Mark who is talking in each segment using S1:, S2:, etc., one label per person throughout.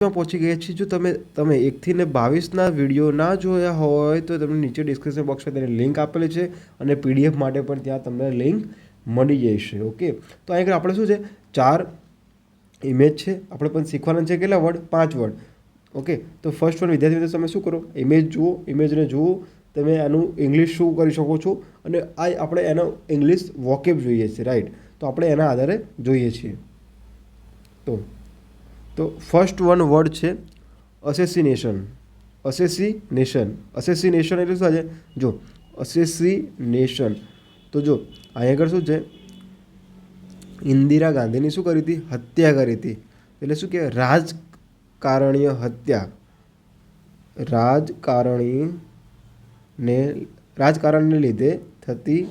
S1: માં પહોંચી ગયા છીએ. જો તમે 1 થી 22ના વિડીયો ના જોયા હોય તો તમને નીચે ડિસ્ક્રિપ્શન બોક્સમાં તેની લિંક આપેલી છે અને પીડીએફ માટે પણ ત્યાં તમને લિંક મળી જશે. ઓકે, તો અહીં આગળ આપણે શું છે, 4 ઇમેજ છે. આપણે પણ શીખવાના છે કેટલા વર્ડ? 5 વર્ડ. ઓકે, તો ફર્સ્ટ વન વિદ્યાર્થી મિત્રો તમે શું કરો, ઇમેજ જુઓ. ઇમેજને જુઓ, તમે આનું ઇંગ્લિશ શું કરી શકો છો અને આ આપણે એનો ઇંગ્લિશ વોકેબ જોઈએ છે, રાઈટ? તો આપણે એના આધારે જોઈએ છીએ. તો ફર્સ્ટ વન વર્ડ છે અસેસિનેશન. અસેસિનેશન એટલે શું છે? જો અસેસિનેશન, તો જો અહીં આગળ શું છે, ઇન્દિરા ગાંધીની શું કરી હતી? હત્યા કરી હતી. એટલે શું કહેવાય? રાજકારણીય હત્યા. રાજકારણને લીધે થતી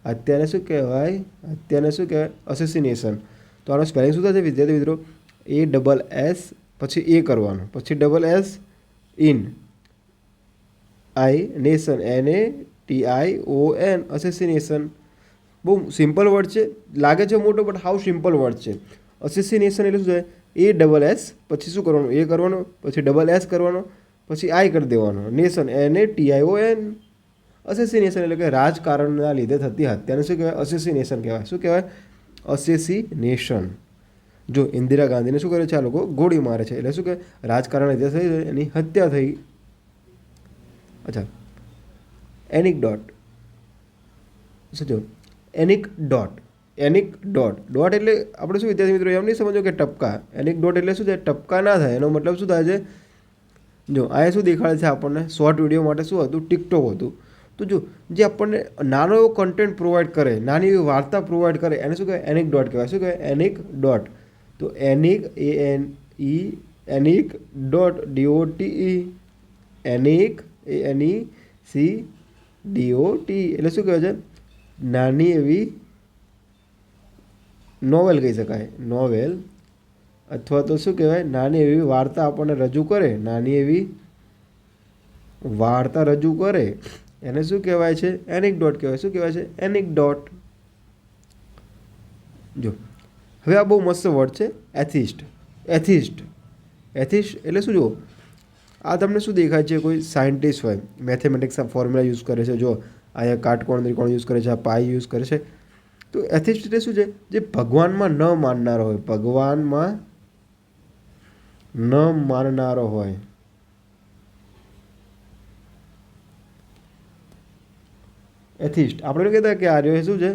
S1: હત્યાને શું કહેવાય? હત્યાને શું કહેવાય? અસેસિનેશન. તો આનો સ્પેલિંગ શું થશે વિદ્યાર્થી મિત્રો? ASS પછી એ કરવાનું, પછી SS in I nation, NATION, અસેસિનેશન. બહુ સિમ્પલ વર્ડ છે, લાગે છે મોટો બટ હાઉ સિમ્પલ વર્ડ છે. અસેસિનેશન એટલે શું છે? ASS પછી શું કરવાનું? એ કરવાનું, પછી SS કરવાનો, પછી આઈ કરી દેવાનો, નેશન NATION. અસેસિનેશન એટલે કે રાજકારણના લીધે થતી હત્યાને શું કહેવાય? અસેસિનેશન કહેવાય. શું કહેવાય? અસેસિનેશન. જો ઇન્દિરા ગાંધીને શું કરે છે? આ લોકો ગોળી મારે છે, એટલે શું કે રાજકારણ લીધે થઈ, એની હત્યા થઈ. અચ્છા, એનિકડોટ. સમજો, એનિકડોટ. ડોટ એટલે આપણે શું વિદ્યાર્થી મિત્રો એમ નહીં સમજો કે ટપકા. એનિકડોટ એટલે શું છે? ટપકા ના થાય. એનો મતલબ શું થાય છે? જો અહીંયા શું દેખાડે છે આપણને? શોર્ટ વિડીયો માટે શું હતું? ટિકટોક હતું. તો જો જે આપણને નાનો એવો કન્ટેન્ટ પ્રોવાઈડ કરે, નાની એવી વાર્તા પ્રોવાઈડ કરે, એને શું કહેવાય? એનિકડોટ કહેવાય. શું કહેવાય? એનિકડોટ. તો એનિક ડોટ DOTE, એનિક ANECDOT એટલે શું કહેવાય છે? નાની એવી નોવેલ કહી શકાય. નોવેલ અથવા તો શું કહેવાય? નાની એવી વાર્તા આપણને રજૂ કરે. નાની એવી વાર્તા રજૂ કરે એને શું કહેવાય છે? એનિકડોટ કહેવાય. શું કહેવાય છે? એનિકડોટ. જો હવે આ બહુ મસ્ત વર્ડ છે, એથિસ્ટ. એથિસ્ટ એટલે શું? જુઓ, આ તમને શું દેખાય છે? કોઈ સાયન્ટિસ્ટ હોય, મેથેમેટિક્સ ફોર્મ્યુલા યુઝ કરે છે. જો અહીંયા કાટકોણ ત્રિકોણ યુઝ કરે છે, આ પાઈ યુઝ કરે છે. તો એથિસ્ટ એટલે શું છે? જે ભગવાનમાં ન માનનારો હોય. ભગવાનમાં ન માનનારો હોય. એથિસ્ટ આપણે કહેતા કે આર્યો શું છે?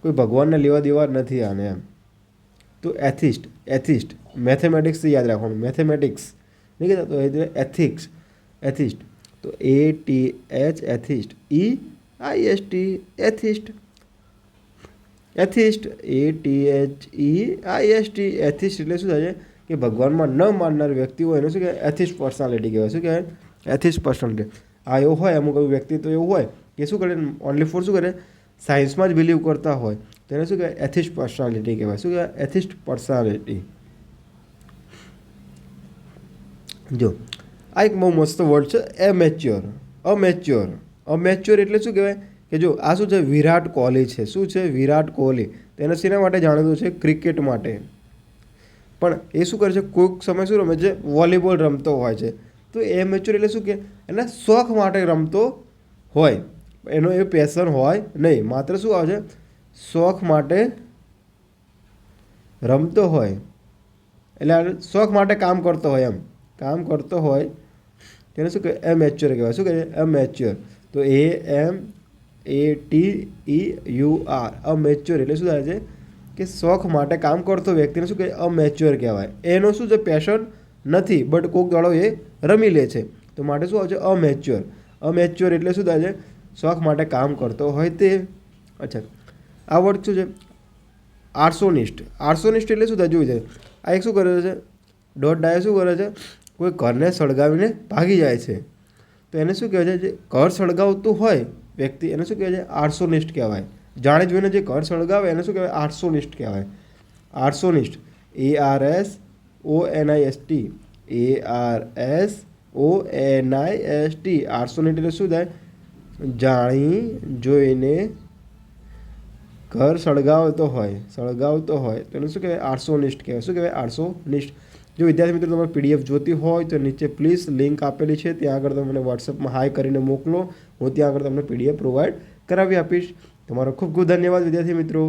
S1: કોઈ ભગવાનને લેવા દેવા નથી આને એમ. તો એથિસ્ટ મેથેમેટિક્સથી યાદ રાખવાનું. મેથેમેટિક્સ નહીં કહેતા, તો એથિક્સ. એથિસ્ટ તો ATH એથિસ્ટ, EIST એથિસ્ટ. એથિસ્ટ ATHEIST. એથિસ્ટ એટલે શું થાય છે? કે ભગવાનમાં ન માનનાર વ્યક્તિ હોય એને શું કહેવાય? એથિસ્ટ પર્સનાલિટી કહેવાય. શું કહેવાય? એથિસ્ટ પર્સનાલિટી. આ એવું હોય, અમુક એવું વ્યક્તિ તો એવું હોય કે શું કરે? ઓનલી ફોર શું કરે? સાયન્સમાં જ બિલીવ કરતા હોય, તેને શું કહેવાય? એથિસ્ટ પર્સનાલિટી કહેવાય. શું કહેવાય? એથિસ્ટ પર્સનાલિટી. જો આ એક બહુ મસ્ત વર્ડ છે, એમેચ્યોર. અમેચ્યોર એટલે શું કહેવાય? કે જો આ શું છે? વિરાટ કોહલી છે. શું છે? વિરાટ કોહલી. તેને શેના માટે જાણીતું છે? ક્રિકેટ માટે. પણ એ શું કરે છે? કોઈક સમય શું રમે છે? વોલીબોલ રમતો હોય છે. તો એમેચ્યોર એટલે શું કે એના શોખ માટે રમતો હોય, એનો એ પેશન હોય નહીં, માત્ર શું આવે છે? શોખ માટે રમતો હોય, એટલે શોખ માટે કામ કરતો હોય, એમ કામ કરતો હોય તેને શું કહેવાય? એમેચ્યોર કહેવાય. શું કહેવાય? એમેચ્યોર. તો AMATEUR. અમેચ્યોર એટલે શું થાય છે? કે શોખ માટે કામ કરતો વ્યક્તિને શું કહેવાય? અમેચ્યોર કહેવાય. એનો શું છે? પેશન નથી, બટ કોઈક દાડો એ રમી લે છે, તો માટે શું આવે છે? અમેચ્યોર. અમેચ્યોર એટલે શું થાય છે? શોખ માટે કામ કરતો હોય તે. અચ્છા, આ વર્ડ શું છે? આર્સોનિસ્ટ. આર્સોનિસ્ટ એટલે શું થાય? જોયું છે આ એક શું કરે છે? ડોટ ડાય શું કરે છે? કોઈ ઘરને સળગાવીને ભાગી જાય છે, તો એને શું કહેવાય છે? જે ઘર સળગાવતું હોય વ્યક્તિ એને શું કહેવાય છે? આર્સોનિસ્ટ કહેવાય. જાણે જોઈને જે ઘર સળગાવે એને શું કહેવાય? આર્સોનિસ્ટ કહેવાય. આર્સોનિસ્ટ. ARSONIST. ARSONIST. આર્સોનિસ્ટ એટલે શું થાય? જાણી જોઈને ઘર સળગાવતો હોય તો એનું શું કહેવાય? આર્સોનિસ્ટ કહેવાય. શું કહેવાય? આર્સોનિસ્ટ. જો વિદ્યાર્થી મિત્રો તમારે પીડીએફ જોતી હોય તો નીચે પ્લીઝ લિંક આપેલી છે, ત્યાં આગળ તમે મને વોટ્સઅપમાં હાય કરીને મોકલો. હું ત્યાં આગળ તમને પીડીએફ પ્રોવાઈડ કરાવી આપીશ. તમારો ખૂબ ખૂબ ધન્યવાદ વિદ્યાર્થી મિત્રો.